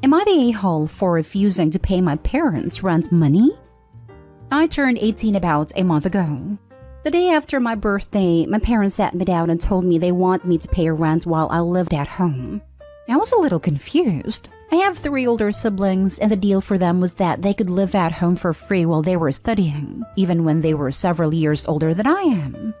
Am I the a-hole for refusing to pay my parents' rent money? I turned 18 about a month ago. The day after my birthday, my parents sat me down and told me they want me to pay rent while I lived at home. I was a little confused. I have 3 older siblings, and the deal for them was that they could live at home for free while they were studying, even when they were several years older than I am.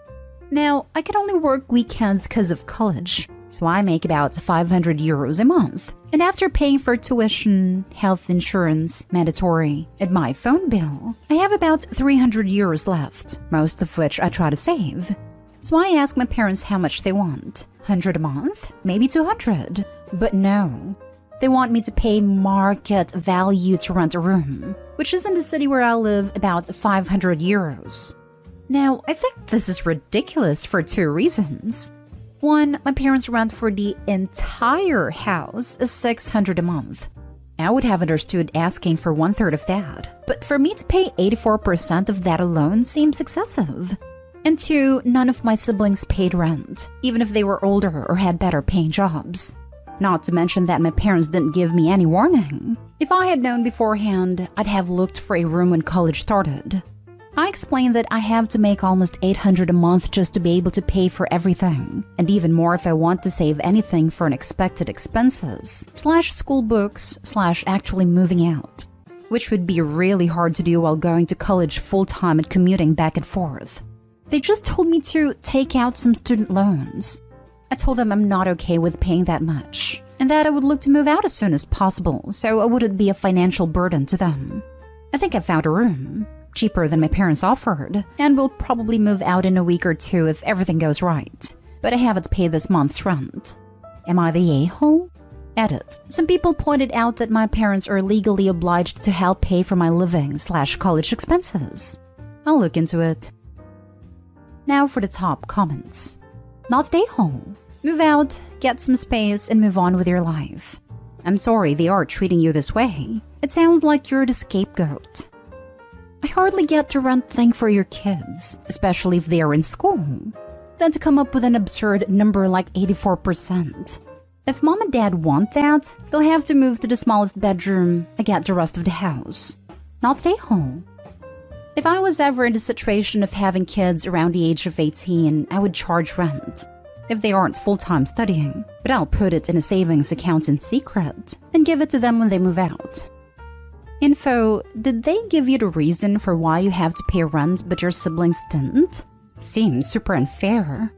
Now, I can only work weekends because of college, so I make about 500 euros a month. And after paying for tuition, health insurance, mandatory, and my phone bill, I have about 300 euros left, most of which I try to save. So I ask my parents how much they want. 100 a month? Maybe 200. But no. They want me to pay market value to rent a room, which is in the city where I live about 500 euros. Now, I think this is ridiculous for 2 reasons. 1, my parents' rent for the entire house is 600 a month. I would have understood asking for 1/3 of that, but for me to pay 84% of that alone seems excessive. And 2, none of my siblings paid rent, even if they were older or had better paying jobs. Not to mention that my parents didn't give me any warning. If I had known beforehand, I'd have looked for a room when college started. I explained that I have to make almost 800 a month just to be able to pay for everything, and even more if I want to save anything for unexpected expenses, / school books, / actually moving out, which would be really hard to do while going to college full-time and commuting back and forth. They just told me to take out some student loans. I told them I'm not okay with paying that much, and that I would look to move out as soon as possible so I wouldn't be a financial burden to them. I think I found a room, cheaper than my parents offered, and will probably move out in a week or 2 if everything goes right. But I haven't paid this month's rent. Am I the a-hole? Edit. Some people pointed out that my parents are legally obliged to help pay for my living / college expenses. I'll look into it. Now for the top comments. Not stay home. Move out, get some space, and move on with your life. I'm sorry they are treating you this way. It sounds like you're the scapegoat. I hardly get to rent thing for your kids, especially if they are in school. Then to come up with an absurd number like 84%. If mom and dad want that, they'll have to move to the smallest bedroom and get the rest of the house. Not stay home. If I was ever in the situation of having kids around the age of 18, I would charge rent. If they aren't full-time studying, but I'll put it in a savings account in secret and give it to them when they move out. Info, did they give you the reason for why you have to pay rent but your siblings didn't? Seems super unfair.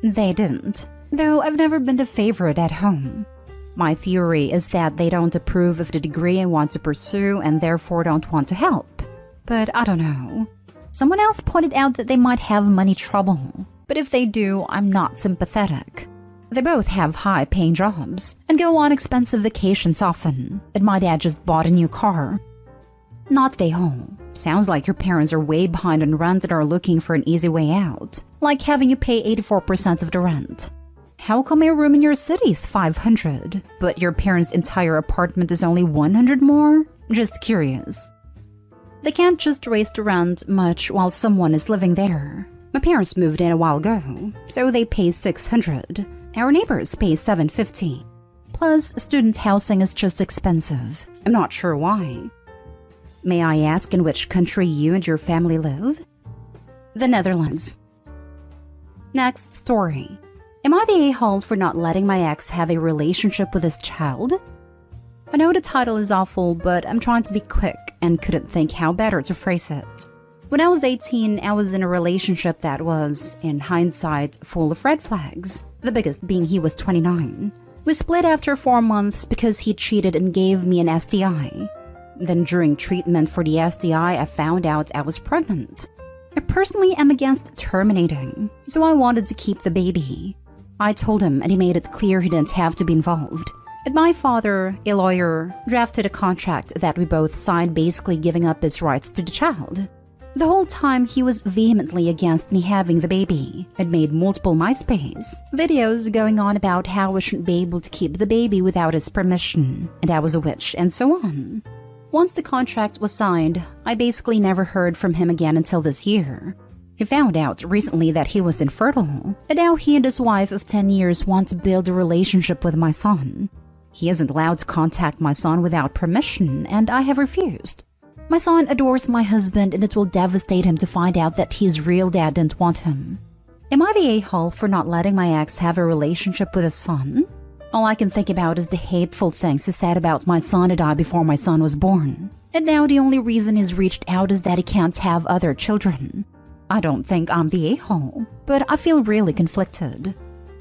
They didn't, though I've never been the favorite at home. My theory is that they don't approve of the degree I want to pursue and therefore don't want to help. But I don't know. Someone else pointed out that they might have money trouble, but if they do, I'm not sympathetic. They both have high-paying jobs and go on expensive vacations often, and my dad just bought a new car. Not stay home. Sounds like your parents are way behind on rent and are looking for an easy way out, like having you pay 84% of the rent. How come a room in your city is 500, but your parents' entire apartment is only 100 more? Just curious. They can't just raise the rent much while someone is living there. My parents moved in a while ago, so they pay 600. Our neighbors pay 750. Plus, student housing is just expensive. I'm not sure why. May I ask in which country you and your family live? The Netherlands. Next story. Am I the a-hole for not letting my ex have a relationship with his child? I know the title is awful, but I'm trying to be quick and couldn't think how better to phrase it. When I was 18, I was in a relationship that was, in hindsight, full of red flags, the biggest being he was 29. We split after 4 months because he cheated and gave me an STI. Then during treatment for the STI, I found out I was pregnant. I personally am against terminating, so I wanted to keep the baby. I told him and he made it clear he didn't have to be involved. And my father, a lawyer, drafted a contract that we both signed, basically giving up his rights to the child. The whole time he was vehemently against me having the baby and made multiple MySpace videos going on about how I shouldn't be able to keep the baby without his permission, and I was a witch, and so on. Once the contract was signed, I basically never heard from him again until this year. He found out recently that he was infertile, and now he and his wife of 10 years want to build a relationship with my son. He isn't allowed to contact my son without permission, and I have refused. My son adores my husband, and it will devastate him to find out that his real dad didn't want him. Am I the a-hole for not letting my ex have a relationship with his son? All I can think about is the hateful things he said about my son and I before my son was born. And now the only reason he's reached out is that he can't have other children. I don't think I'm the a-hole, but I feel really conflicted.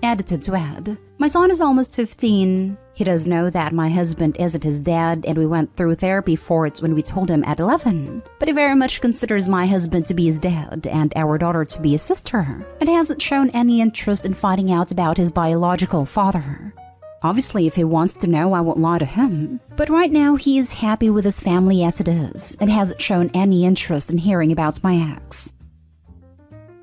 Edited to add, my son is almost 15. He does know that my husband isn't his dad, and we went through therapy for it when we told him at 11. But he very much considers my husband to be his dad and our daughter to be his sister, and hasn't shown any interest in finding out about his biological father. Obviously, if he wants to know, I won't lie to him. But right now, he is happy with his family as it is, and hasn't shown any interest in hearing about my ex.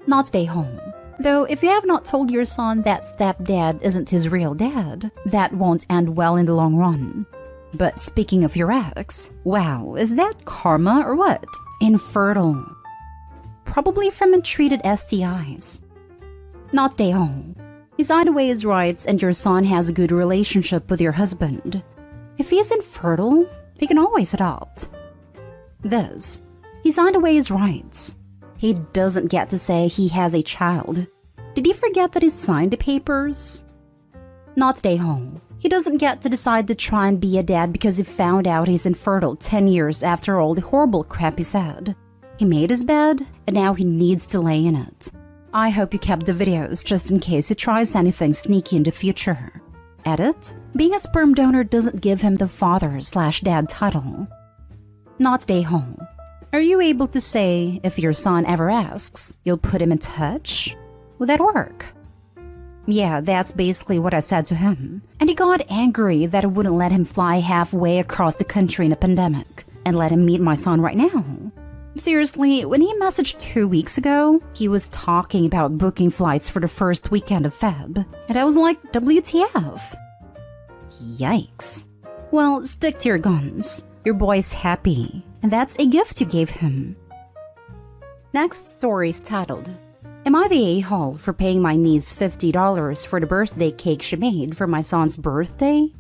Not stay home. Though, if you have not told your son that stepdad isn't his real dad, that won't end well in the long run. But speaking of your ex, wow, is that karma or what? Infertile. Probably from untreated STIs. Not stay home. You signed away his rights and your son has a good relationship with your husband. If he is infertile, he can always adopt. This, he signed away his rights. He doesn't get to say he has a child. Did he forget that he signed the papers? Not stay home. He doesn't get to decide to try and be a dad because he found out he's infertile 10 years after all the horrible crap he said. He made his bed, and now he needs to lay in it. I hope you kept the videos just in case he tries anything sneaky in the future. Edit: being a sperm donor doesn't give him the father/dad title. Not stay home. Are you able to say, if your son ever asks, you'll put him in touch? Would that work? Yeah, that's basically what I said to him. And he got angry that I wouldn't let him fly halfway across the country in a pandemic and let him meet my son right now. Seriously, when he messaged 2 weeks ago, he was talking about booking flights for the first weekend of Feb. And I was like, WTF? Yikes. Well, stick to your guns. Your boy's happy. And that's a gift you gave him. Next story is titled, Am I the a-hole for paying my niece $50 for the birthday cake she made for my son's birthday?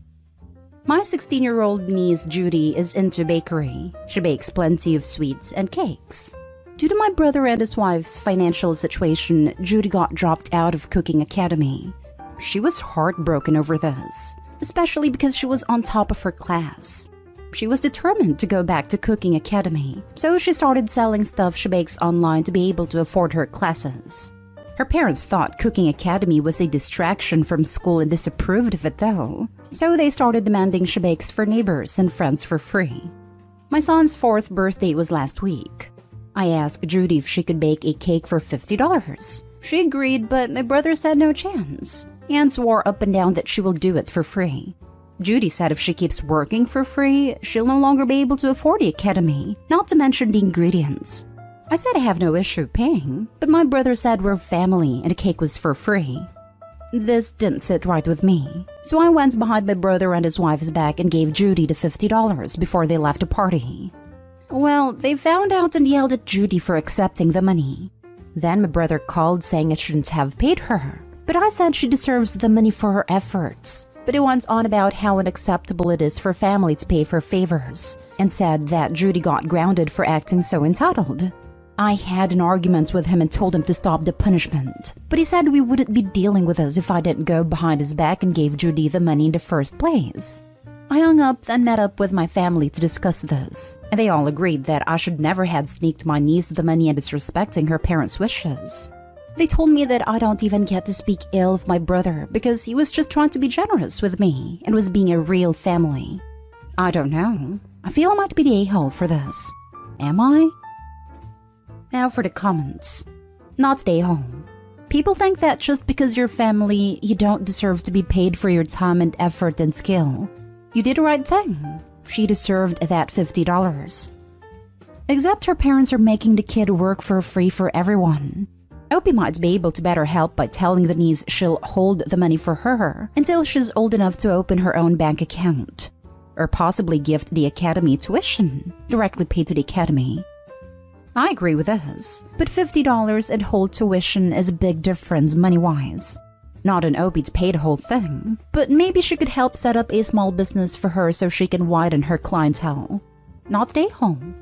My 16-year-old niece Judy is into bakery. She bakes plenty of sweets and cakes. Due to my brother and his wife's financial situation, Judy got dropped out of cooking academy. She was heartbroken over this, especially because she was on top of her class. She was determined to go back to cooking academy, so she started selling stuff she bakes online to be able to afford her classes. Her parents thought cooking academy was a distraction from school and disapproved of it though, so they started demanding she bakes for neighbors and friends for free. My son's 4th birthday was last week. I asked Judy if she could bake a cake for $50. She agreed, but my brother said no chance, and swore up and down that she will do it for free. Judy said if she keeps working for free, she'll no longer be able to afford the academy, not to mention the ingredients. I said I have no issue paying, but my brother said we're family and the cake was for free. This didn't sit right with me, so I went behind my brother and his wife's back and gave Judy the $50 before they left the party. Well, they found out and yelled at Judy for accepting the money. Then my brother called saying I shouldn't have paid her, but I said she deserves the money for her efforts. But he went on about how unacceptable it is for family to pay for favors, and said that Judy got grounded for acting so entitled. I had an argument with him and told him to stop the punishment, but he said we wouldn't be dealing with us if I didn't go behind his back and gave Judy the money in the first place. I hung up and met up with my family to discuss this, and they all agreed that I should never have sneaked my niece the money and disrespecting her parents' wishes. They told me that I don't even get to speak ill of my brother because he was just trying to be generous with me and was being a real family. I don't know. I feel I might be the a-hole for this. Am I? Now for the comments. Not the a-hole. People think that just because you're family, you don't deserve to be paid for your time and effort and skill. You did the right thing. She deserved that $50. Except her parents are making the kid work for free for everyone. Opie might be able to better help by telling the niece she'll hold the money for her until she's old enough to open her own bank account. Or possibly gift the academy tuition, directly paid to the academy. I agree with this, but $50 and hold tuition is a big difference money-wise. Not an OB to pay the whole thing, but maybe she could help set up a small business for her so she can widen her clientele. Not day-home.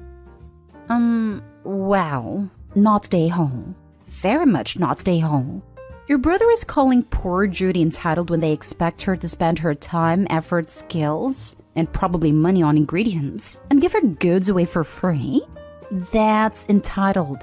Wow. Not day-home. Very much not day-home. Your brother is calling poor Judy entitled when they expect her to spend her time, effort, skills, and probably money on ingredients, and give her goods away for free? That's entitled.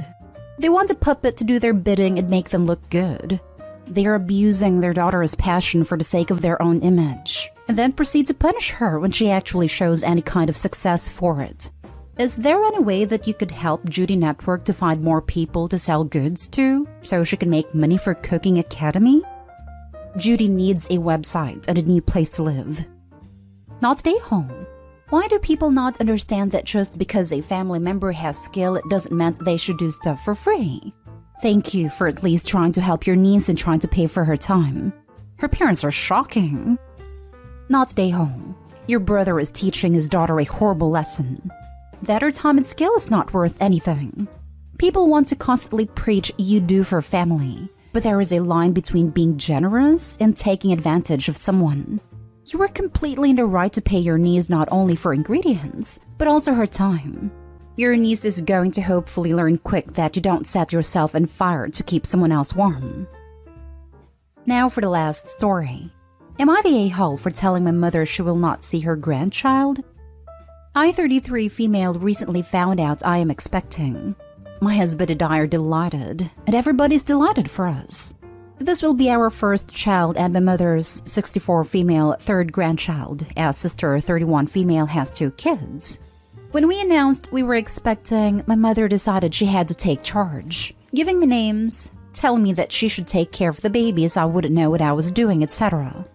They want a puppet to do their bidding and make them look good. They are abusing their daughter's passion for the sake of their own image, and then proceed to punish her when she actually shows any kind of success for it. Is there any way that you could help Judy Network to find more people to sell goods to, so she can make money for Cooking Academy? Judy needs a website and a new place to live. Not stay home. Why do people not understand that just because a family member has skill, it doesn't mean they should do stuff for free? Thank you for at least trying to help your niece and trying to pay for her time. Her parents are shocking. Not stay home. Your brother is teaching his daughter a horrible lesson. That her time and skill is not worth anything. People want to constantly preach you do for family, but there is a line between being generous and taking advantage of someone. You are completely in the right to pay your niece not only for ingredients, but also her time. Your niece is going to hopefully learn quick that you don't set yourself on fire to keep someone else warm. Now for the last story. Am I the a-hole for telling my mother she will not see her grandchild? I, 33 female, recently found out I am expecting. My husband and I are delighted, and everybody's delighted for us. This will be our first child and my mother's 64 female third grandchild, as sister 31 female has 2 kids. When we announced we were expecting, my mother decided she had to take charge, giving me names, telling me that she should take care of the babies, I wouldn't know what I was doing, etc.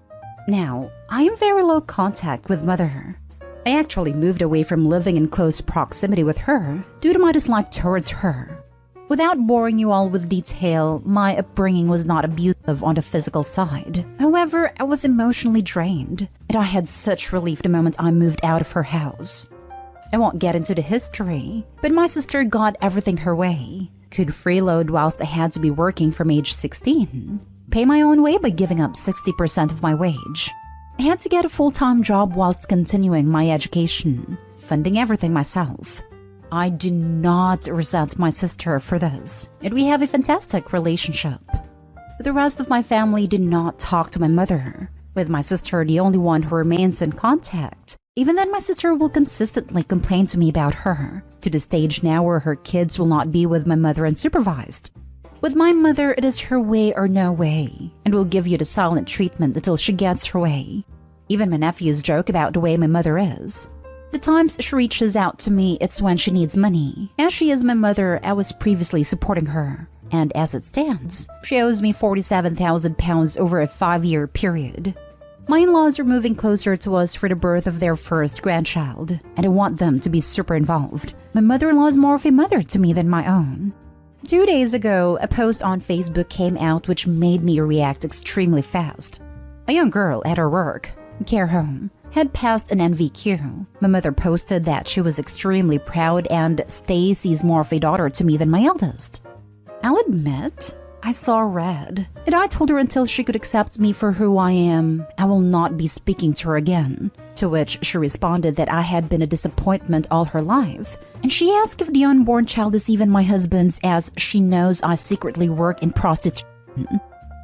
Now, I am very low contact with mother. I actually moved away from living in close proximity with her due to my dislike towards her. Without boring you all with detail, my upbringing was not abusive on the physical side. However, I was emotionally drained, and I had such relief the moment I moved out of her house. I won't get into the history, but my sister got everything her way. Could freeload whilst I had to be working from age 16. Pay my own way by giving up 60% of my wage. I had to get a full-time job whilst continuing my education, funding everything myself. I do not resent my sister for this, and we have a fantastic relationship. The rest of my family did not talk to my mother, with my sister the only one who remains in contact. Even then, my sister will consistently complain to me about her, to the stage now where her kids will not be with my mother unsupervised. With my mother, it is her way or no way, and will give you the silent treatment until she gets her way. Even my nephews joke about the way my mother is. The times she reaches out to me, it's when she needs money. As she is my mother, I was previously supporting her, and as it stands, she owes me £47,000 over a 5-year period. My in-laws are moving closer to us for the birth of their first grandchild, and I want them to be super involved. My mother-in-law is more of a mother to me than my own. 2 days ago, a post on Facebook came out which made me react extremely fast. A young girl at her work, care home, had passed an NVQ. My mother posted that she was extremely proud and Stacy's more of a daughter to me than my eldest. I'll admit, I saw red, and I told her until she could accept me for who I am, I will not be speaking to her again. To which she responded that I had been a disappointment all her life, and she asked if the unborn child is even my husband's, as she knows I secretly work in prostitution.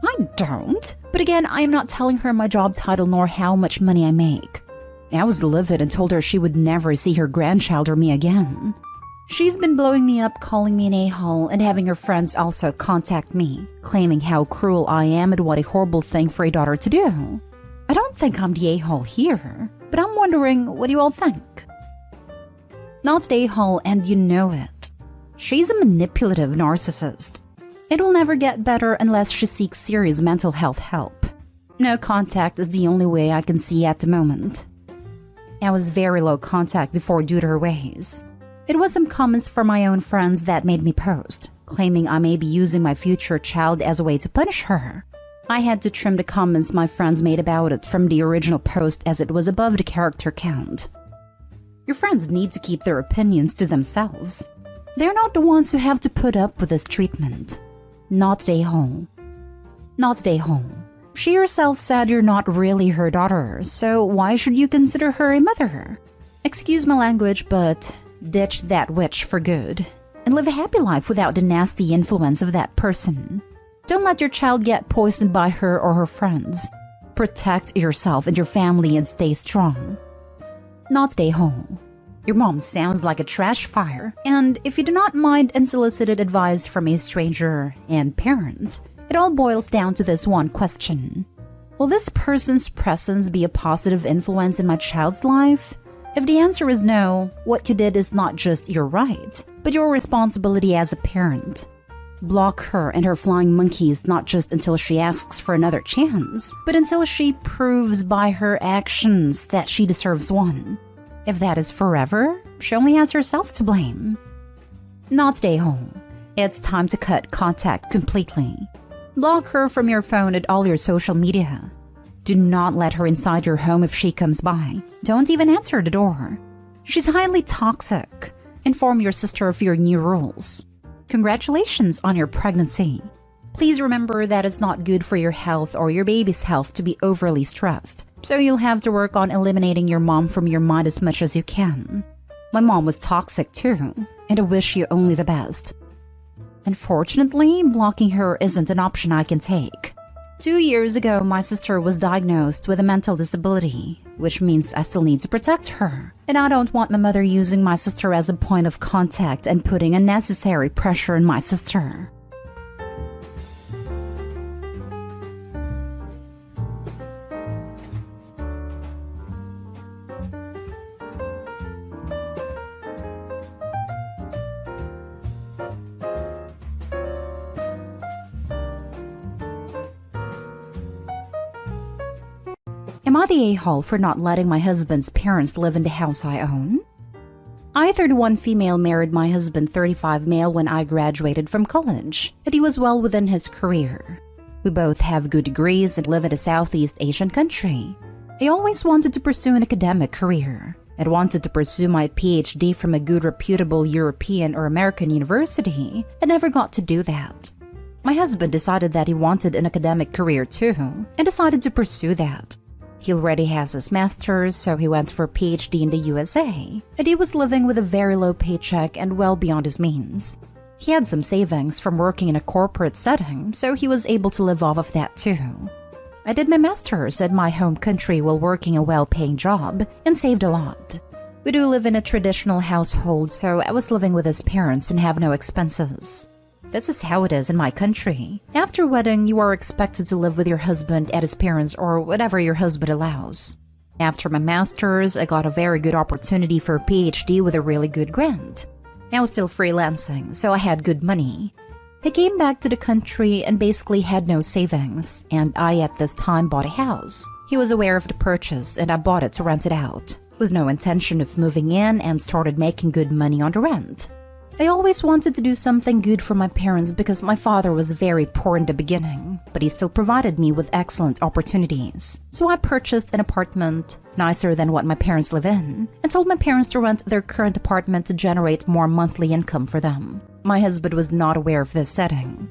I don't, but again, I am not telling her my job title nor how much money I make. I was livid and told her she would never see her grandchild or me again. She's been blowing me up, calling me an a-hole, and having her friends also contact me, claiming how cruel I am and what a horrible thing for a daughter to do. I don't think I'm the a-hole here, but I'm wondering, what do you all think? Not the a-hole, and you know it. She's a manipulative narcissist. It will never get better unless she seeks serious mental health help. No contact is the only way I can see at the moment. I was very low contact before due to her ways. It was some comments from my own friends that made me post, claiming I may be using my future child as a way to punish her. I had to trim the comments my friends made about it from the original post as it was above the character count. Your friends need to keep their opinions to themselves. They're not the ones who have to put up with this treatment. Not the a-hole. Not the a-hole. She herself said you're not really her daughter, so why should you consider her a mother? Excuse my language, but ditch that witch for good and live a happy life without the nasty influence of that person. Don't let your child get poisoned by her or her friends. Protect yourself and your family and stay strong. Not stay home. Your mom sounds like a trash fire, and if you do not mind unsolicited advice from a stranger and parent, it all boils down to this one question. Will this person's presence be a positive influence in my child's life? If the answer is no, what you did is not just your right, but your responsibility as a parent. Block her and her flying monkeys not just until she asks for another chance, but until she proves by her actions that she deserves one. If that is forever, she only has herself to blame. Not stay home. It's time to cut contact completely. Block her from your phone and all your social media. Do not let her inside your home if she comes by. Don't even answer the door. She's highly toxic. Inform your sister of your new rules. Congratulations on your pregnancy. Please remember that it's not good for your health or your baby's health to be overly stressed, so you'll have to work on eliminating your mom from your mind as much as you can. My mom was toxic too, and I wish you only the best. Unfortunately, blocking her isn't an option I can take. 2 years ago, my sister was diagnosed with a mental disability, which means I still need to protect her. And I don't want my mother using my sister as a point of contact and putting unnecessary pressure on my sister. Am I the a-hole for not letting my husband's parents live in the house I own? I, 31 female, married my husband, 35 male, when I graduated from college, and he was well within his career. We both have good degrees and live in a Southeast Asian country. I always wanted to pursue an academic career. I wanted to pursue my PhD from a good reputable European or American university. I never got to do that. My husband decided that he wanted an academic career too, and decided to pursue that. He already has his master's, so he went for a PhD in the USA, and he was living with a very low paycheck and well beyond his means. He had some savings from working in a corporate setting, so he was able to live off of that too. I did my master's in my home country while working a well-paying job and saved a lot. We do live in a traditional household, so I was living with his parents and have no expenses. This is how it is in my country. After wedding, you are expected to live with your husband at his parents or whatever your husband allows. After my master's, I got a very good opportunity for a PhD with a really good grant. I was still freelancing, so I had good money. I came back to the country and basically had no savings, and I at this time bought a house. He was aware of the purchase and I bought it to rent it out, with no intention of moving in, and started making good money on the rent. I always wanted to do something good for my parents because my father was very poor in the beginning, but he still provided me with excellent opportunities. So I purchased an apartment, nicer than what my parents live in, and told my parents to rent their current apartment to generate more monthly income for them. My husband was not aware of this setting.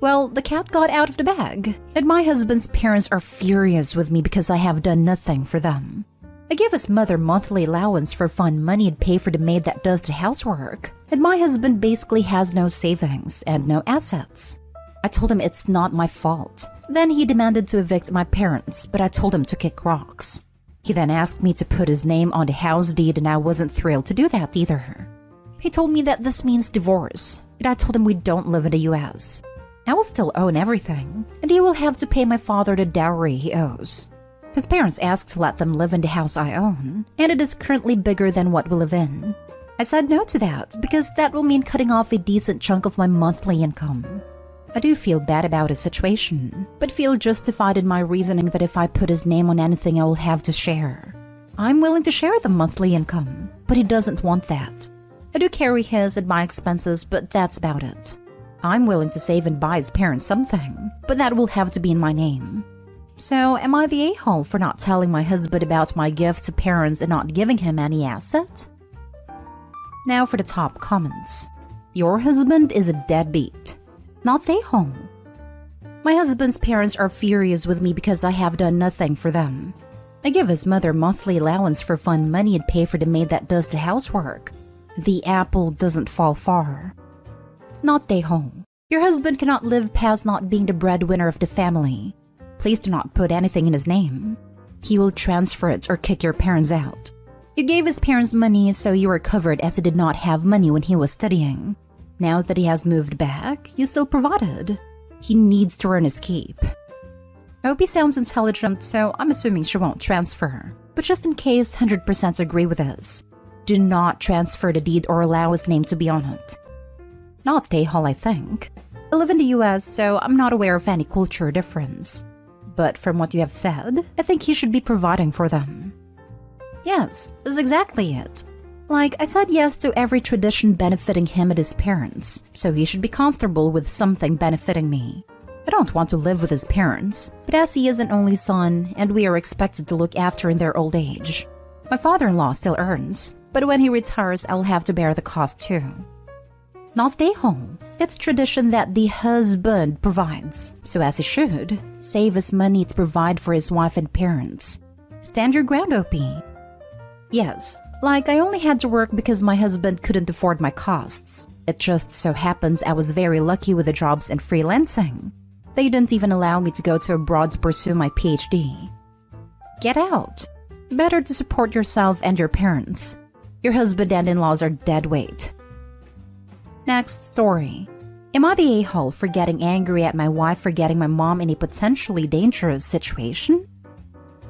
Well, the cat got out of the bag, and my husband's parents are furious with me because I have done nothing for them. I give his mother monthly allowance for fun money and pay for the maid that does the housework. And my husband basically has no savings and no assets. I told him it's not my fault. Then he demanded to evict my parents, but I told him to kick rocks. He then asked me to put his name on the house deed, and I wasn't thrilled to do that either. He told me that this means divorce, but I told him we don't live in the US. I will still own everything, and he will have to pay my father the dowry he owes. His parents asked to let them live in the house I own, and it is currently bigger than what we live in. I said no to that because that will mean cutting off a decent chunk of my monthly income. I do feel bad about his situation, but feel justified in my reasoning that if I put his name on anything, I will have to share. I'm willing to share the monthly income, but he doesn't want that. I do carry his and my expenses, but that's about it. I'm willing to save and buy his parents something, but that will have to be in my name. So, am I the a-hole for not telling my husband about my gift to parents and not giving him any asset? Now for the top comments. Your husband is a deadbeat. Not stay home. My husband's parents are furious with me because I have done nothing for them. I give his mother monthly allowance for fun money and pay for the maid that does the housework. The apple doesn't fall far. Not stay home. Your husband cannot live past not being the breadwinner of the family. Please do not put anything in his name. He will transfer it or kick your parents out. You gave his parents money, so you are covered, as he did not have money when he was studying. Now that he has moved back, you still provided. He needs to earn his keep. I hope he sounds intelligent, so I'm assuming she won't transfer. But just in case 100% agree with this, do not transfer the deed or allow his name to be on it. Not stay hall, I think. I live in the US, so I'm not aware of any culture difference. But from what you have said, I think he should be providing for them. Yes, that's exactly it. Like, I said yes to every tradition benefiting him and his parents, so he should be comfortable with something benefiting me. I don't want to live with his parents, but as he is an only son, and we are expected to look after in their old age. My father-in-law still earns, but when he retires, I'll have to bear the cost too. Not stay home. It's tradition that the husband provides, so as he should, save his money to provide for his wife and parents. Stand your ground, OP. Yes, like I only had to work because my husband couldn't afford my costs. It just so happens I was very lucky with the jobs and freelancing. They didn't even allow me to go to abroad to pursue my PhD. Get out. Better to support yourself and your parents. Your husband and in-laws are dead weight. Next story. Am I the a-hole for getting angry at my wife for getting my mom in a potentially dangerous situation?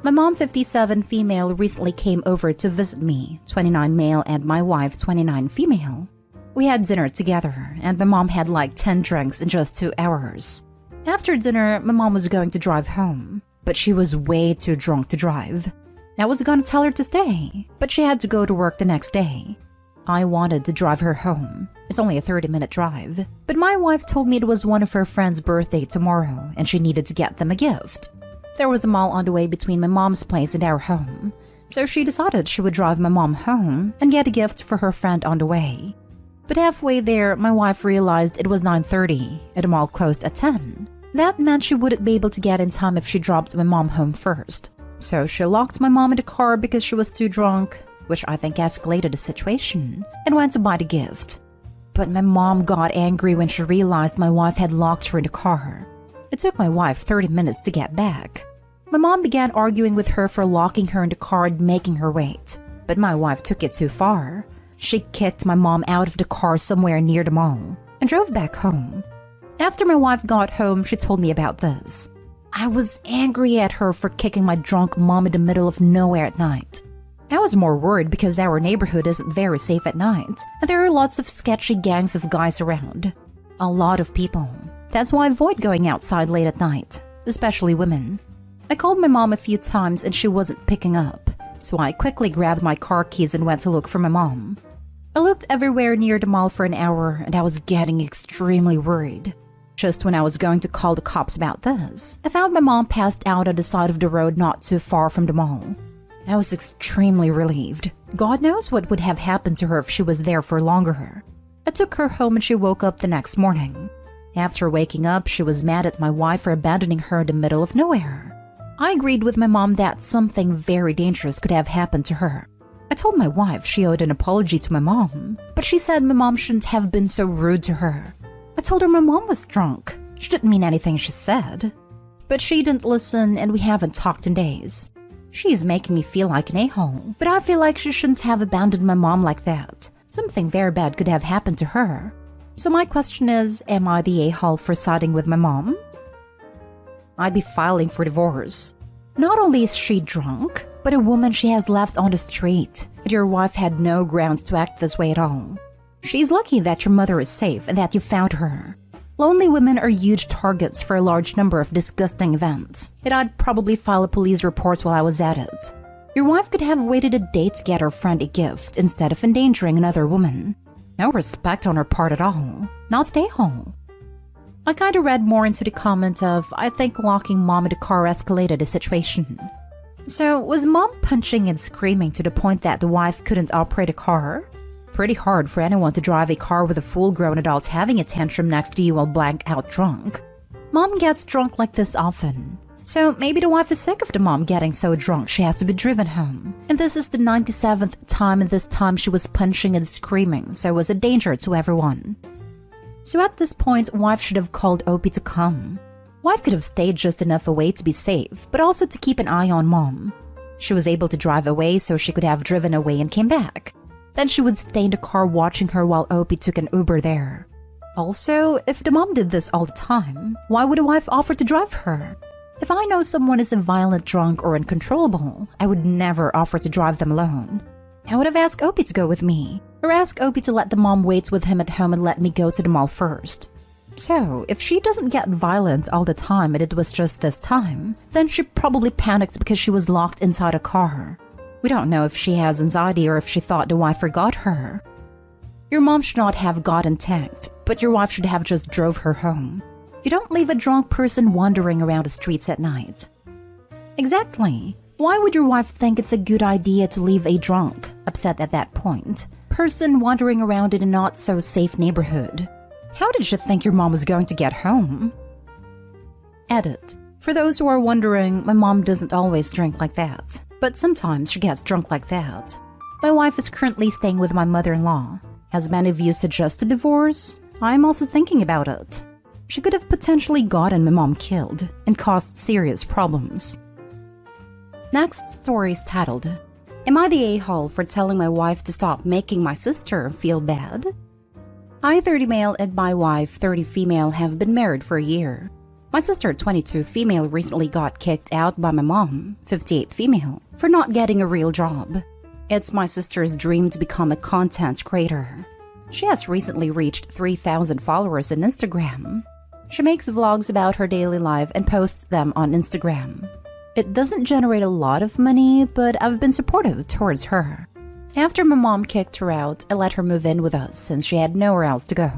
My mom, 57 female, recently came over to visit me, 29 male, and my wife, 29 female. We had dinner together, and my mom had like 10 drinks in just 2 hours. After dinner, my mom was going to drive home, but she was way too drunk to drive. I was gonna tell her to stay, but she had to go to work the next day. I wanted to drive her home. It's only a 30-minute drive, but my wife told me it was one of her friend's birthday tomorrow, and she needed to get them a gift. There was a mall on the way between my mom's place and our home, so she decided she would drive my mom home and get a gift for her friend on the way. But halfway there, my wife realized it was 9:30 and the mall closed at 10. That meant she wouldn't be able to get in time if she dropped my mom home first. So she locked my mom in the car because she was too drunk, which I think escalated the situation, and went to buy the gift. But my mom got angry when she realized my wife had locked her in the car. It took my wife 30 minutes to get back. My mom began arguing with her for locking her in the car and making her wait. But my wife took it too far. She kicked my mom out of the car somewhere near the mall and drove back home. After my wife got home, she told me about this. I was angry at her for kicking my drunk mom in the middle of nowhere at night. I was more worried because our neighborhood isn't very safe at night, and there are lots of sketchy gangs of guys around. A lot of people. That's why I avoid going outside late at night, especially women. I called my mom a few times and she wasn't picking up, so I quickly grabbed my car keys and went to look for my mom. I looked everywhere near the mall for an hour and I was getting extremely worried. Just when I was going to call the cops about this, I found my mom passed out at the side of the road not too far from the mall. I was extremely relieved. God knows what would have happened to her if she was there for longer. I took her home and she woke up the next morning. After waking up, she was mad at my wife for abandoning her in the middle of nowhere. I agreed with my mom that something very dangerous could have happened to her. I told my wife she owed an apology to my mom, but she said my mom shouldn't have been so rude to her. I told her my mom was drunk. She didn't mean anything she said. But she didn't listen and we haven't talked in days. She's making me feel like an a-hole, but I feel like she shouldn't have abandoned my mom like that. Something very bad could have happened to her. So my question is, am I the a-hole for siding with my mom? I'd be filing for divorce. Not only is she drunk, but a woman she has left on the street, and your wife had no grounds to act this way at all. She's lucky that your mother is safe and that you found her. Lonely women are huge targets for a large number of disgusting events, and I'd probably file a police report while I was at it. Your wife could have waited a day to get her friend a gift instead of endangering another woman. No respect on her part at all. Not stay home. I kinda read more into the comment of, I think locking mom in the car escalated the situation. So, was mom punching and screaming to the point that the wife couldn't operate a car? Pretty hard for anyone to drive a car with a full-grown adult having a tantrum next to you while blank out drunk. Mom gets drunk like this often. So maybe the wife is sick of the mom getting so drunk she has to be driven home. And this is the 97th time, and this time she was punching and screaming, so it was a danger to everyone. So at this point, wife should have called Opie to come. Wife could have stayed just enough away to be safe, but also to keep an eye on mom. She was able to drive away so she could have driven away and came back. Then she would stay in the car watching her while Opie took an Uber there. Also, if the mom did this all the time, why would a wife offer to drive her? If I know someone is a violent drunk or uncontrollable, I would never offer to drive them alone. I would have asked Opie to go with me, or ask Opie to let the mom wait with him at home and let me go to the mall first. So, if she doesn't get violent all the time and it was just this time, then she probably panicked because she was locked inside a car. We don't know if she has anxiety or if she thought the wife forgot her. Your mom should not have got intact, but your wife should have just drove her home. You don't leave a drunk person wandering around the streets at night. Exactly. Why would your wife think it's a good idea to leave a drunk, upset at that point, person wandering around in a not-so-safe neighborhood? How did you think your mom was going to get home? Edit. For those who are wondering, my mom doesn't always drink like that, but sometimes she gets drunk like that. My wife is currently staying with my mother-in-law. As many of you suggest a divorce, I'm also thinking about it. She could have potentially gotten my mom killed and caused serious problems. Next story is titled, Am I the a-hole for telling my wife to stop making my sister feel bad? I, 30 male, and my wife, 30 female, have been married for a year. My sister, 22 female, recently got kicked out by my mom, 58 female, for not getting a real job. It's my sister's dream to become a content creator. She has recently reached 3,000 followers on Instagram. She makes vlogs about her daily life and posts them on Instagram. It doesn't generate a lot of money, but I've been supportive towards her. After my mom kicked her out, I let her move in with us since she had nowhere else to go.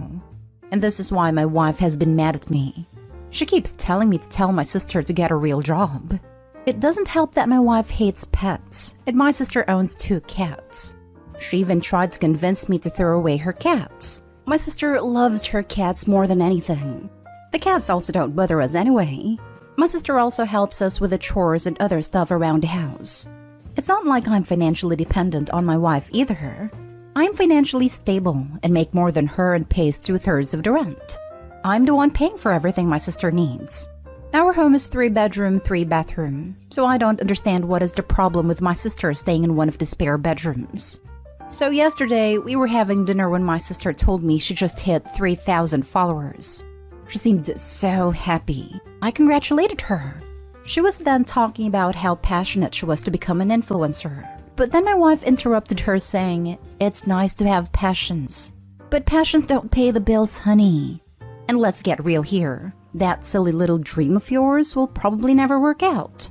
And this is why my wife has been mad at me. She keeps telling me to tell my sister to get a real job. It doesn't help that my wife hates pets, and my sister owns 2 cats. She even tried to convince me to throw away her cats. My sister loves her cats more than anything. The cats also don't bother us anyway. My sister also helps us with the chores and other stuff around the house. It's not like I'm financially dependent on my wife either. I'm financially stable and make more than her and pays 2/3 of the rent. I'm the one paying for everything my sister needs. Our home is 3-bedroom, 3-bathroom, so I don't understand what is the problem with my sister staying in one of the spare bedrooms. So yesterday, we were having dinner when my sister told me she just hit 3,000 followers. She seemed so happy. I congratulated her. She was then talking about how passionate she was to become an influencer. But then my wife interrupted her saying, "It's nice to have passions, but passions don't pay the bills, honey. And let's get real here. That silly little dream of yours will probably never work out."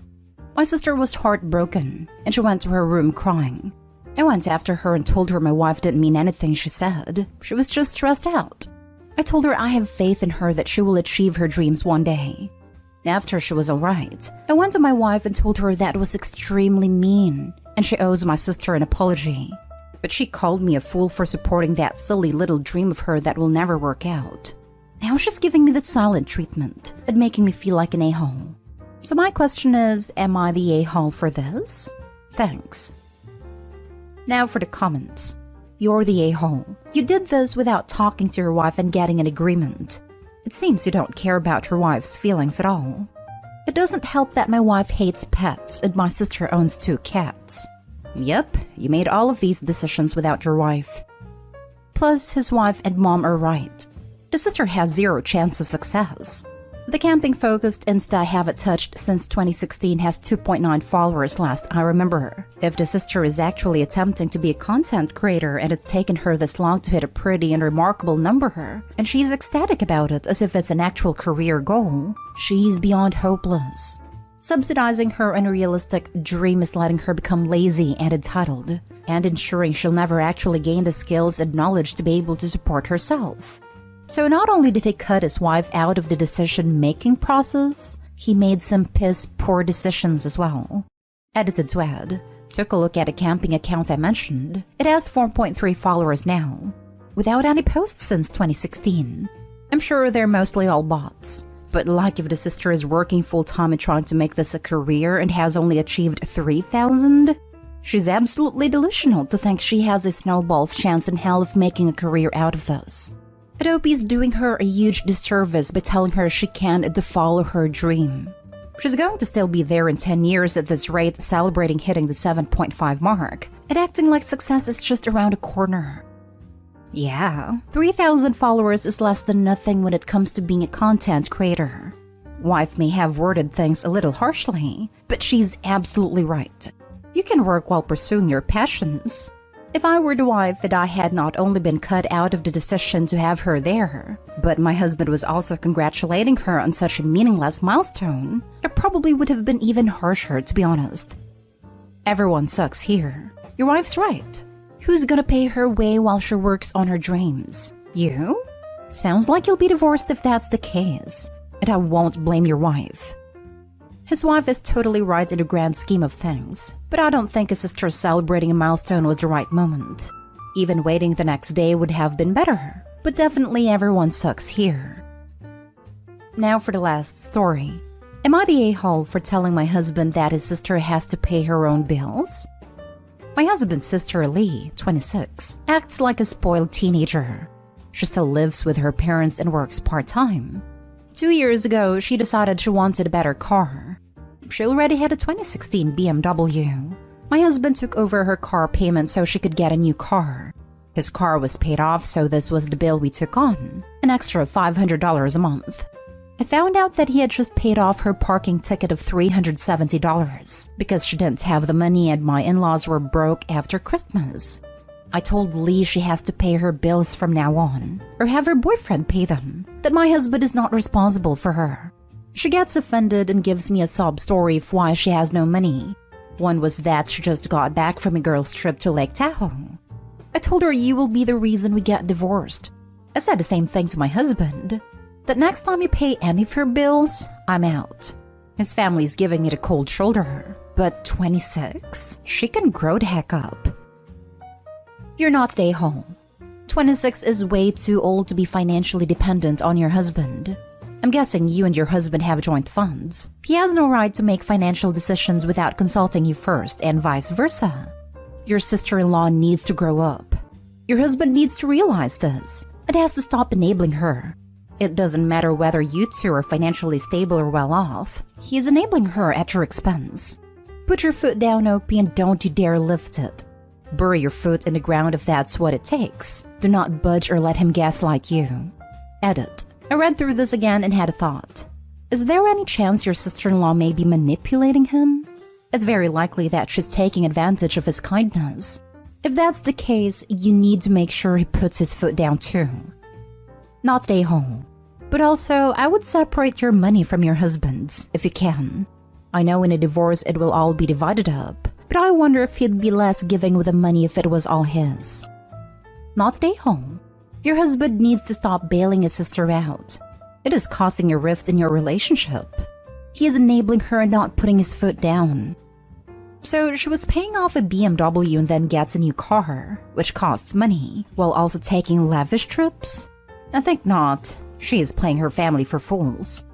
My sister was heartbroken, and she went to her room crying. I went after her and told her my wife didn't mean anything she said. She was just stressed out. I told her I have faith in her that she will achieve her dreams one day. After she was alright, I went to my wife and told her that was extremely mean, and she owes my sister an apology. But she called me a fool for supporting that silly little dream of her that will never work out. Now she's giving me the silent treatment and making me feel like an a-hole. So my question is, am I the a-hole for this? Thanks. Now for the comments. You're the a-hole. You did this without talking to your wife and getting an agreement. It seems you don't care about your wife's feelings at all. It doesn't help that my wife hates pets and my sister owns 2 cats. Yep, you made all of these decisions without your wife. Plus, his wife and mom are right. The sister has 0 chance of success. The camping-focused Insta I haven't touched since 2016 has 2.9 followers last I remember. If the sister is actually attempting to be a content creator and it's taken her this long to hit a pretty and remarkable number, and she's ecstatic about it as if it's an actual career goal, she's beyond hopeless. Subsidizing her unrealistic dream is letting her become lazy and entitled, and ensuring she'll never actually gain the skills and knowledge to be able to support herself. So not only did he cut his wife out of the decision-making process, he made some piss-poor decisions as well. Edited to add, took a look at a camping account I mentioned. It has 4.3 followers now, without any posts since 2016. I'm sure they're mostly all bots. But like if the sister is working full-time and trying to make this a career and has only achieved 3,000? She's absolutely delusional to think she has a snowball's chance in hell of making a career out of this. Adobe's doing her a huge disservice by telling her she can't follow her dream. She's going to still be there in 10 years at this rate, celebrating hitting the 7.5 mark, and acting like success is just around the corner. Yeah, 3,000 followers is less than nothing when it comes to being a content creator. Wife may have worded things a little harshly, but she's absolutely right. You can work while pursuing your passions. If I were the wife and I had not only been cut out of the decision to have her there, but my husband was also congratulating her on such a meaningless milestone, it probably would have been even harsher, to be honest. Everyone sucks here. Your wife's right. Who's gonna pay her way while she works on her dreams? You? Sounds like you'll be divorced if that's the case. And I won't blame your wife. His wife is totally right in the grand scheme of things, but I don't think his sister celebrating a milestone was the right moment. Even waiting the next day would have been better, but definitely everyone sucks here. Now for the last story. Am I the a-hole for telling my husband that his sister has to pay her own bills? My husband's sister, Lee, 26, acts like a spoiled teenager. She still lives with her parents and works part-time. 2 years ago, she decided she wanted a better car. She already had a 2016 BMW. My husband took over her car payment so she could get a new car. His car was paid off, so this was the bill we took on, an extra $500 a month. I found out that he had just paid off her parking ticket of $370 because she didn't have the money and my in-laws were broke after Christmas. I told Lee she has to pay her bills from now on, or have her boyfriend pay them, that my husband is not responsible for her. She gets offended and gives me a sob story of why she has no money. One was that she just got back from a girl's trip to Lake Tahoe. I told her you will be the reason we get divorced. I said the same thing to my husband, that next time you pay any of her bills, I'm out. His family's giving me the cold shoulder, but 26? She can grow the heck up. You're not the a-hole. 26 is way too old to be financially dependent on your husband. I'm guessing you and your husband have joint funds. He has no right to make financial decisions without consulting you first, and vice versa. Your sister-in-law needs to grow up. Your husband needs to realize this, and has to stop enabling her. It doesn't matter whether you two are financially stable or well off. He is enabling her at your expense. Put your foot down, Opie, and don't you dare lift it. Bury your foot in the ground if that's what it takes. Do not budge or let him gaslight you. Edit. I read through this again and had a thought. Is there any chance your sister-in-law may be manipulating him? It's very likely that she's taking advantage of his kindness. If that's the case, you need to make sure he puts his foot down too. Not the a-hole. But also, I would separate your money from your husband's, if you can. I know in a divorce it will all be divided up, but I wonder if he'd be less giving with the money if it was all his. Not the a-hole. Your husband needs to stop bailing his sister out. It is causing a rift in your relationship. He is enabling her and not putting his foot down. So she was paying off a BMW and then gets a new car, which costs money, while also taking lavish trips? I think not. She is playing her family for fools.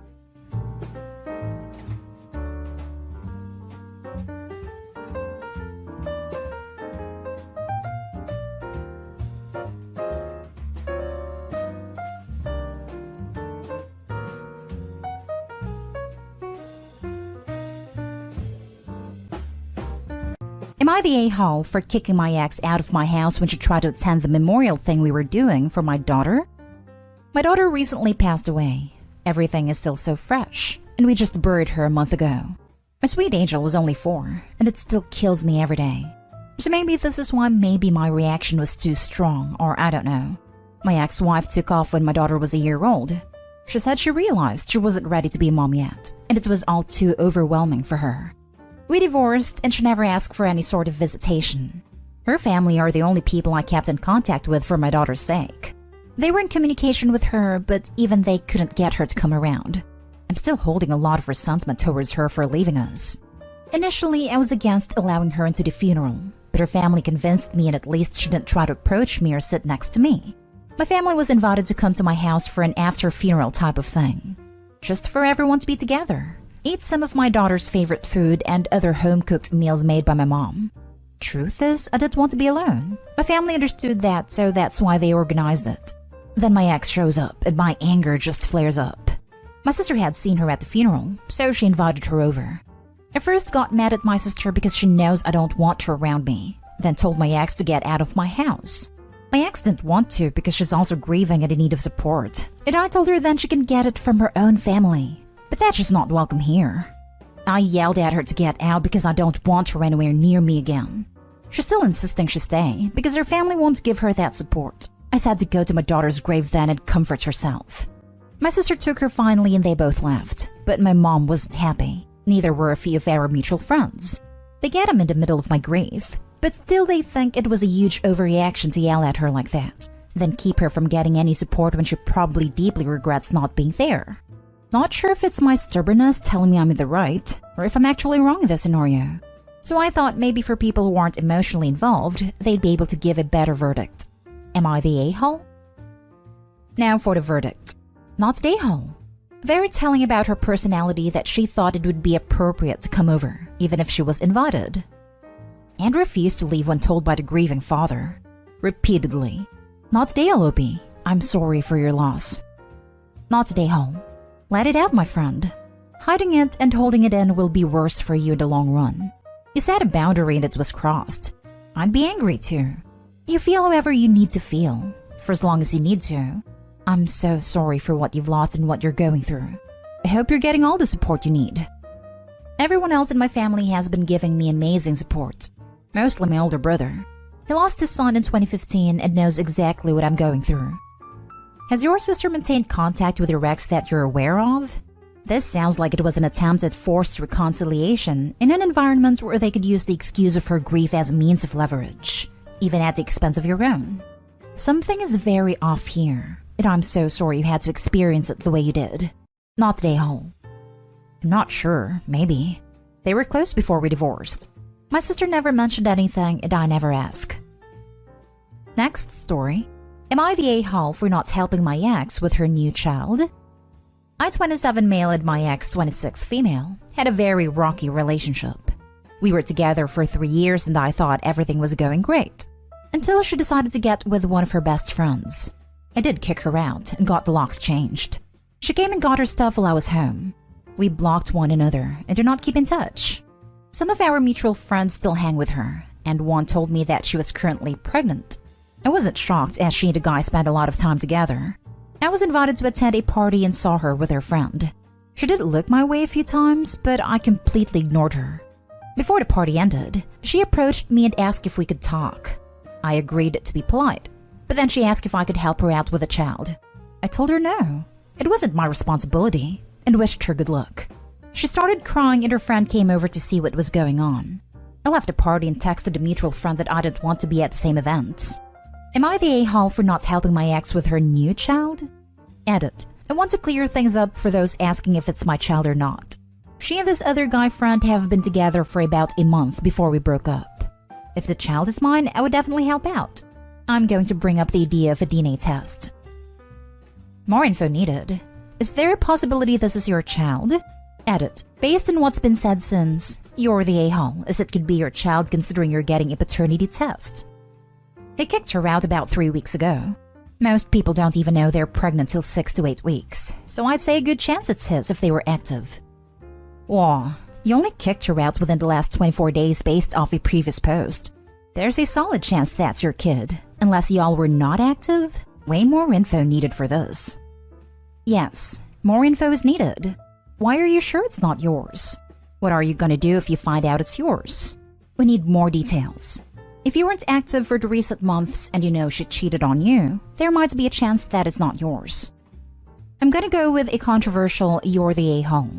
Am I the a-hole for kicking my ex out of my house when she tried to attend the memorial thing we were doing for my daughter? My daughter recently passed away. Everything is still so fresh, and we just buried her a month ago. My sweet angel was only 4, and it still kills me every day. So maybe this is why maybe my reaction was too strong, or I don't know. My ex-wife took off when my daughter was a year old. She said she realized she wasn't ready to be a mom yet, and it was all too overwhelming for her. We divorced, and she never asked for any sort of visitation. Her family are the only people I kept in contact with for my daughter's sake. They were in communication with her, but even they couldn't get her to come around. I'm still holding a lot of resentment towards her for leaving us. Initially, I was against allowing her into the funeral, but her family convinced me and at least she didn't try to approach me or sit next to me. My family was invited to come to my house for an after-funeral type of thing. just for everyone to be together, eat some of my daughter's favorite food and other home-cooked meals made by my mom. Truth is, I didn't want to be alone. My family understood that, so that's why they organized it. Then my ex shows up, and my anger just flares up. My sister had seen her at the funeral, so she invited her over. I first got mad at my sister because she knows I don't want her around me, then told my ex to get out of my house. My ex didn't want to because she's also grieving and in need of support, and I told her then she can get it from her own family. But that she's not welcome here. I yelled at her to get out because I don't want her anywhere near me again. She's still insisting she stay because her family won't give her that support. I said to go to my daughter's grave then and comfort herself. My sister took her finally and they both left, but my mom wasn't happy. Neither were a few of our mutual friends. They get them in the middle of my grief, but still they think it was a huge overreaction to yell at her like that, then keep her from getting any support when she probably deeply regrets not being there. Not sure if it's my stubbornness telling me I'm in the right, or if I'm actually wrong in this scenario. So I thought maybe for people who aren't emotionally involved, they'd be able to give a better verdict. Am I the a-hole? Now for the verdict. Not the a-hole. Very telling about her personality that she thought it would be appropriate to come over, even if she was invited. And refused to leave when told by the grieving father. Repeatedly. Not the a-hole, I'm sorry for your loss. Not the a-hole. Let it out, my friend. Hiding it and holding it in will be worse for you in the long run. You set a boundary and it was crossed. I'd be angry too. You feel however you need to feel, for as long as you need to. I'm so sorry for what you've lost and what you're going through. I hope you're getting all the support you need. Everyone else in my family has been giving me amazing support. Mostly my older brother. He lost his son in 2015 and knows exactly what I'm going through. Has your sister maintained contact with your ex that you're aware of? This sounds like it was an attempt at forced reconciliation in an environment where they could use the excuse of her grief as a means of leverage, even at the expense of your own. Something is very off here, and I'm so sorry you had to experience it the way you did. Not the a-hole. I'm not sure, maybe. They were close before we divorced. My sister never mentioned anything, and I never asked. Next story. Am I the a-hole for not helping my ex with her new child? I, 27 male, and my ex, 26 female, had a very rocky relationship. We were together for 3 years and I thought everything was going great. Until she decided to get with one of her best friends. I did kick her out and got the locks changed. She came and got her stuff while I was home. We blocked one another and do not keep in touch. Some of our mutual friends still hang with her, and one told me that she was currently pregnant. I wasn't shocked as she and the guy spent a lot of time together. I was invited to attend a party and saw her with her friend. She did look my way a few times, but I completely ignored her. Before the party ended, she approached me and asked if we could talk. I agreed to be polite, but then she asked if I could help her out with a child. I told her no. It wasn't my responsibility, and wished her good luck. She started crying and her friend came over to see what was going on. I left the party and texted a mutual friend that I didn't want to be at the same event. Am I the a-hole for not helping my ex with her new child? Edit. I want to clear things up for those asking if it's my child or not. She and this other guy friend have been together for about a month before we broke up. If the child is mine, I would definitely help out. I'm going to bring up the idea of a DNA test. More info needed. Is there a possibility this is your child? Edit. Based on what's been said since, you're the a-hole, as it could be your child considering you're getting a paternity test. He kicked her out about 3 weeks ago. Most people don't even know they're pregnant till 6 to 8 weeks, so I'd say a good chance it's his if they were active. Whoa, you only kicked her out within the last 24 days based off a previous post. There's a solid chance that's your kid, unless y'all were not active. Way more info needed for this. Yes, more info is needed. Why are you sure it's not yours? What are you gonna do if you find out it's yours? We need more details. If you weren't active for the recent months and you know she cheated on you, there might be a chance that it's not yours. I'm gonna go with a controversial you're the a-hole.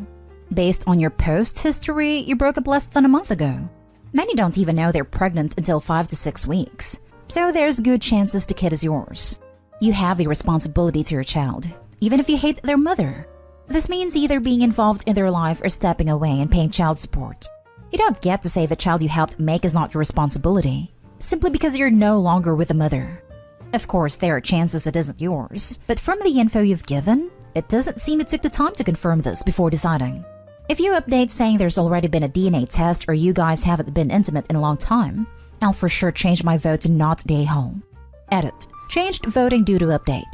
Based on your post history, you broke up less than a month ago. Many don't even know they're pregnant until 5 to 6 weeks, so there's good chances the kid is yours. You have a responsibility to your child, even if you hate their mother. This means either being involved in their life or stepping away and paying child support. You don't get to say the child you helped make is not your responsibility, simply because you're no longer with the mother. Of course, there are chances it isn't yours, but from the info you've given, It doesn't seem you took the time to confirm this before deciding. If you update saying there's already been a DNA test or you guys haven't been intimate in a long time, I'll for sure change my vote to not the a-hole. Edit. Changed voting due to update.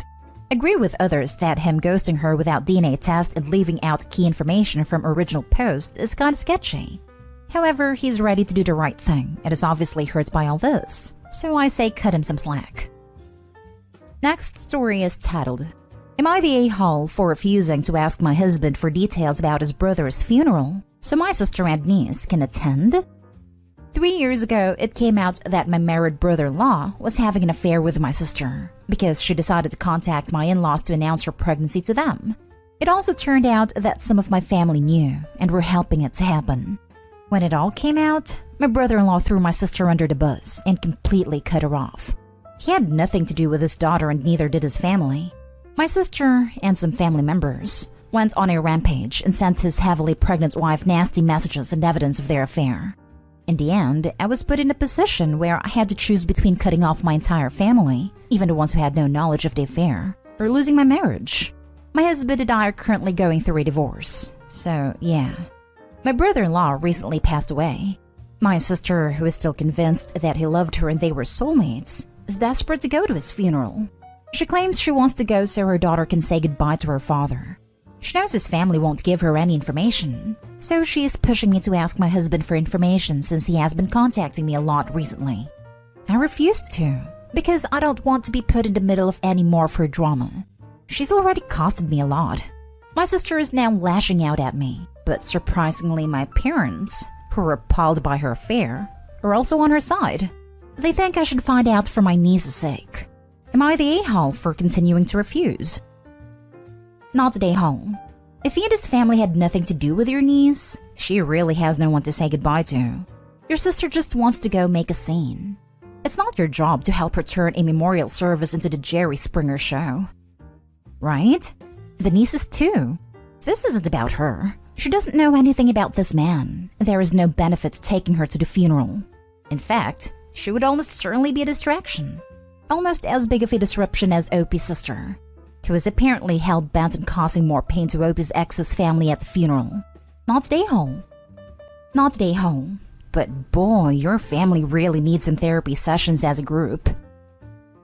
Agree with others that him ghosting her without DNA test and leaving out key information from original post is kinda sketchy. However, he's ready to do the right thing and is obviously hurt by all this, so I say cut him some slack. Next story is titled, Am I the a-hole for refusing to ask my husband for details about his brother's funeral so my sister and niece can attend? 3 years ago, it came out that my married brother-in-law was having an affair with my sister because she decided to contact my in-laws to announce her pregnancy to them. It also turned out that some of my family knew and were helping it to happen. When it all came out, my brother-in-law threw my sister under the bus and completely cut her off. He had nothing to do with his daughter and neither did his family. My sister and some family members went on a rampage and sent his heavily pregnant wife nasty messages and evidence of their affair. In the end, I was put in a position where I had to choose between cutting off my entire family, even the ones who had no knowledge of the affair, or losing my marriage. My husband and I are currently going through a divorce, so yeah. My brother-in-law recently passed away. My sister, who is still convinced that he loved her and they were soulmates, is desperate to go to his funeral. She claims she wants to go so her daughter can say goodbye to her father. She knows his family won't give her any information, so she is pushing me to ask my husband for information since he has been contacting me a lot recently. I refused to, because I don't want to be put in the middle of any more of her drama. She's already costed me a lot. My sister is now lashing out at me, but surprisingly my parents, who are appalled by her affair, are also on her side. They think I should find out for my niece's sake. Am I the a-hole for continuing to refuse? Not the a-hole. If he and his family had nothing to do with your niece, she really has no one to say goodbye to. Your sister just wants to go make a scene. It's not your job to help her turn a memorial service into the Jerry Springer show. Right? The niece is too. This isn't about her. She doesn't know anything about this man. There is no benefit to taking her to the funeral. In fact, she would almost certainly be a distraction. Almost as big of a disruption as Opie's sister, who is apparently hell-bent on causing more pain to Opie's ex's family at the funeral. Not the a-hole. Not the a-hole. But boy, your family really needs some therapy sessions as a group.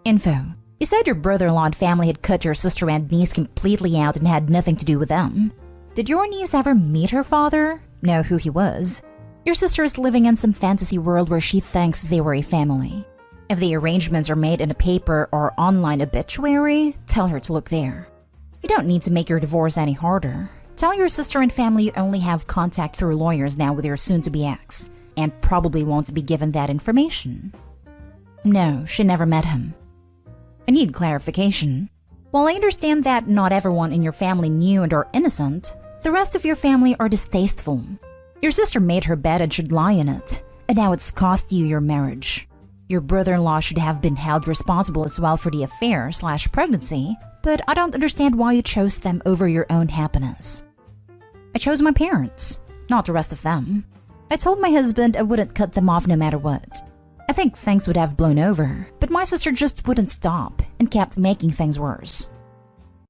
Info. You said your brother-in-law and family had cut your sister and niece completely out and had nothing to do with them. Did your niece ever meet her father? Know who he was? Your sister is living in some fantasy world where she thinks they were a family. If the arrangements are made in a paper or online obituary, tell her to look there. You don't need to make your divorce any harder. Tell your sister and family you only have contact through lawyers now with your soon-to-be ex, and probably won't be given that information. No, she never met him. I need clarification. While I understand that not everyone in your family knew and are innocent, the rest of your family are distasteful. Your sister made her bed and should lie in it, and now it's cost you your marriage. Your brother-in-law should have been held responsible as well for the affair/pregnancy, but I don't understand why you chose them over your own happiness. I chose my parents, not the rest of them. I told my husband I wouldn't cut them off no matter what. I think things would have blown over, but my sister just wouldn't stop and kept making things worse.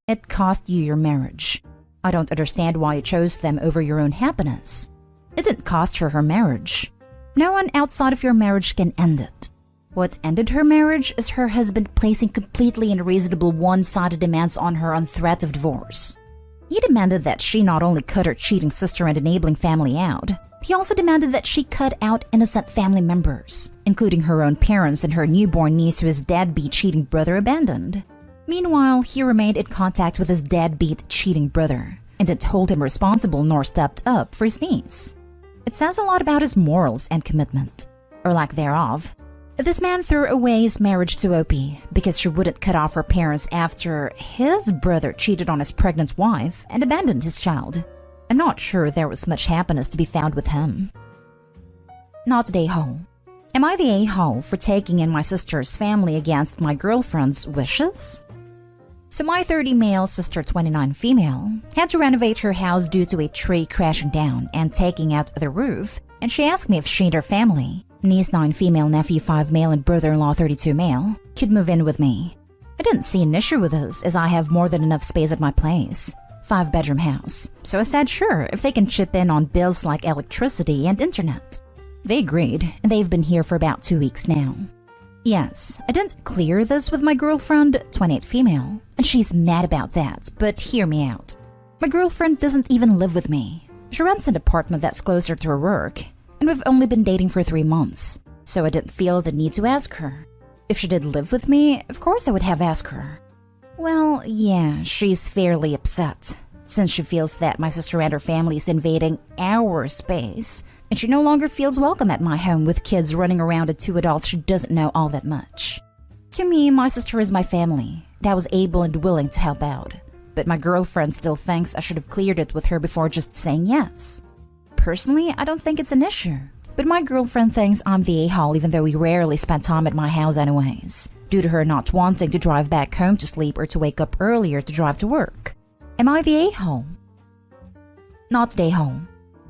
It cost you your marriage. I don't understand why you chose them over your own happiness. It didn't cost her marriage. No one outside of your marriage can end it. What ended her marriage is her husband placing completely unreasonable one-sided demands on her on threat of divorce. He demanded that she not only cut her cheating sister and enabling family out, he also demanded that she cut out innocent family members, including her own parents and her newborn niece who his deadbeat cheating brother abandoned. Meanwhile, he remained in contact with his deadbeat cheating brother and didn't hold him responsible nor stepped up for his niece. It says a lot about his morals and commitment, or lack thereof. This man threw away his marriage to Opie because she wouldn't cut off her parents after his brother cheated on his pregnant wife and abandoned his child. I'm not sure there was much happiness to be found with him. Not the a-hole. Am I the a-hole for taking in my sister's family against my girlfriend's wishes? So my 30 male, sister 29 female, had to renovate her house due to a tree crashing down and taking out the roof, and she asked me if she and her family, niece 9 female, nephew 5 male, and brother-in-law 32 male, could move in with me. I I didn't see an issue with this as I have more than enough space at my place. 5-bedroom house. So I said sure, if they can chip in on bills like electricity and internet. They agreed, and they've been here for about 2 weeks now. Yes, I didn't clear this with my girlfriend, 28 female, and she's mad about that, but hear me out. My girlfriend doesn't even live with me. She rents an apartment that's closer to her work, and we've only been dating for 3 months, so I didn't feel the need to ask her. If she did live with me, of course I would have asked her. Well, yeah, she's fairly upset, since she feels that my sister and her family is invading our space, and she no longer feels welcome at my home with kids running around and 2 adults she doesn't know all that much. To me, my sister is my family, and I was able and willing to help out. But my girlfriend still thinks I should have cleared it with her before just saying yes. Personally, I don't think it's an issue. But my girlfriend thinks I'm the a-hole even though we rarely spend time at my house anyways, due to her not wanting to drive back home to sleep or to wake up earlier to drive to work. Am I the a-hole? Not the a-hole.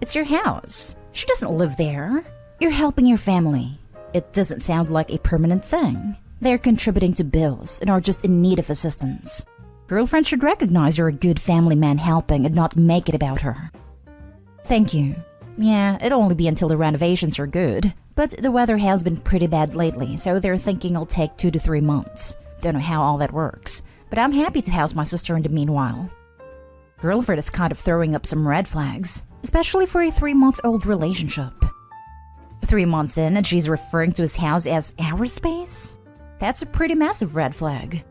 It's your house. She doesn't live there. You're helping your family. It doesn't sound like a permanent thing. They're contributing to bills and are just in need of assistance. Girlfriend should recognize you're a good family man helping and not make it about her. Thank you. Yeah, it'll only be until the renovations are good, but the weather has been pretty bad lately, so they're thinking it'll take 2 to 3 months. Don't know how all that works, but I'm happy to house my sister in the meanwhile. Girlfriend is kind of throwing up some red flags, especially for a 3-month-old relationship. 3 months in and she's referring to his house as our space? That's a pretty massive red flag.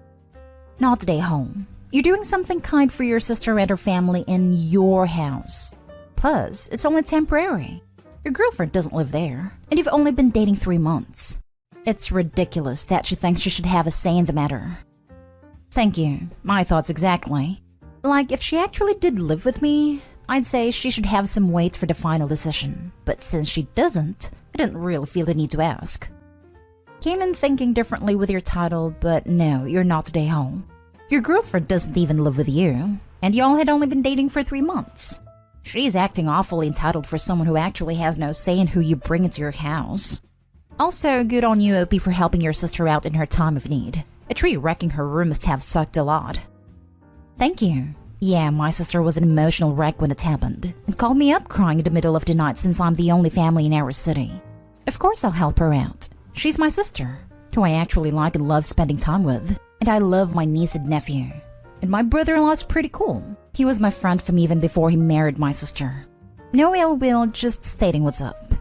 Not the day home. You're doing something kind for your sister and her family in your house. Plus, it's only temporary. Your girlfriend doesn't live there, and you've only been dating 3 months. It's ridiculous that she thinks she should have a say in the matter. Thank you. My thoughts exactly. Like, if she actually did live with me, I'd say she should have some weight for the final decision. But since she doesn't, I didn't really feel the need to ask. Came in thinking differently with your title, but no, you're not the day home. Your girlfriend doesn't even live with you, and y'all had only been dating for 3 months. She's acting awfully entitled for someone who actually has no say in who you bring into your house. Also, good on you, Opie, for helping your sister out in her time of need. A tree wrecking her room must have sucked a lot. Thank you. Yeah, my sister was an emotional wreck when it happened, and called me up crying in the middle of the night since I'm the only family in our city. Of course I'll help her out. She's my sister, who I actually like and love spending time with, and I love my niece and nephew. And my brother-in-law's pretty cool. He was my friend from even before he married my sister. No ill will, just stating what's up.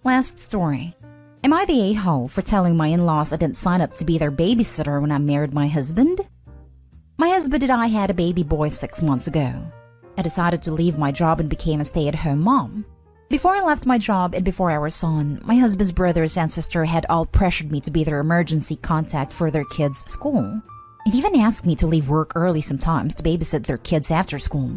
Last story. Am I the a-hole for telling my in-laws I didn't sign up to be their babysitter when I married my husband? My husband and I had a baby boy 6 months ago. I decided to leave my job and became a stay-at-home mom. Before I left my job and before our son, my husband's brothers and sister had all pressured me to be their emergency contact for their kids' school. And even asked me to leave work early sometimes to babysit their kids after school.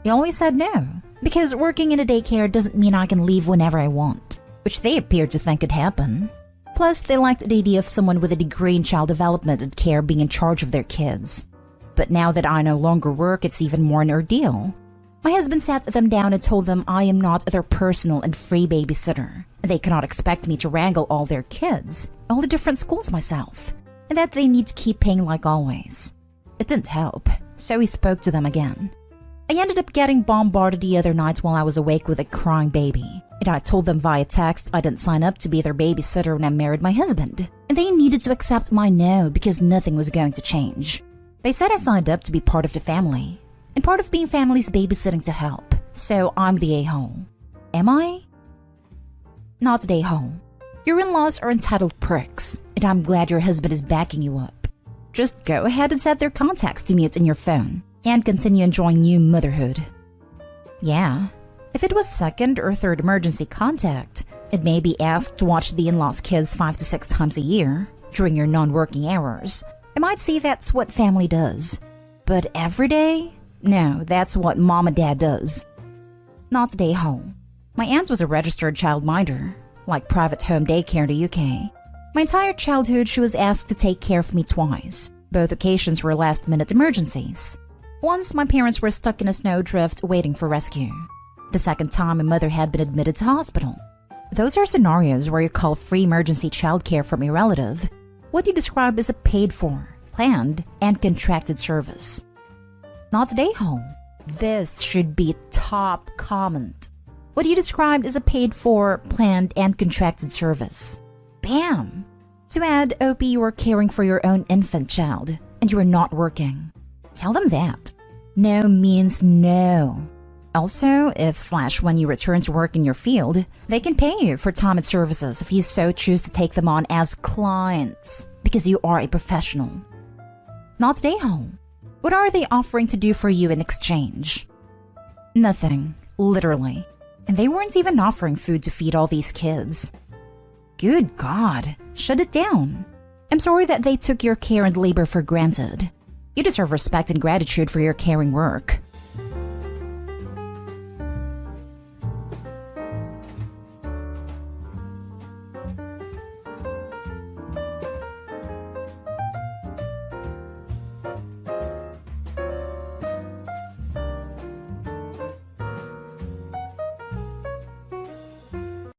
I always said no, because working in a daycare doesn't mean I can leave whenever I want, which they appeared to think could happen. Plus, they liked the idea of someone with a degree in child development and care being in charge of their kids. But now that I no longer work, it's even more an ordeal. My husband sat them down and told them I am not their personal and free babysitter. They cannot expect me to wrangle all their kids, all the different schools myself, and that they need to keep paying like always. It didn't help, so he spoke to them again. I ended up getting bombarded the other night while I was awake with a crying baby, and I told them via text I didn't sign up to be their babysitter when I married my husband, and they needed to accept my no because nothing was going to change. They said I signed up to be part of the family, and part of being family's babysitting to help, so I'm the a-hole. Am I? Not the a-hole. Your in-laws are entitled pricks, and I'm glad your husband is backing you up. Just go ahead and set their contacts to mute in your phone, and continue enjoying new motherhood. Yeah, if it was second or third emergency contact, it may be asked to watch the in-laws' kids 5 to 6 times a year during your non-working hours. I might say that's what family does. But every day? No, that's what mom and dad does. Not day home. My aunt was a registered childminder, like private home daycare in the UK. My entire childhood she was asked to take care of me twice. Both occasions were last-minute emergencies. Once my parents were stuck in a snowdrift waiting for rescue. The second time my mother had been admitted to hospital. Those are scenarios where you call free emergency childcare from a relative. What do you describe as a paid for, planned, and contracted service? Not today, home. This should be top comment. What do you describe as a paid for, planned, and contracted service? Bam! To add, OP, you are caring for your own infant child, and you are not working. Tell them that. No means no. Also, if/when you return to work in your field, they can pay you for time and services if you so choose to take them on as clients, because you are a professional. Not today, home. What are they offering to do for you in exchange? Nothing, literally. And they weren't even offering food to feed all these kids. Good God, shut it down. I'm sorry that they took your care and labor for granted. You deserve respect and gratitude for your caring work.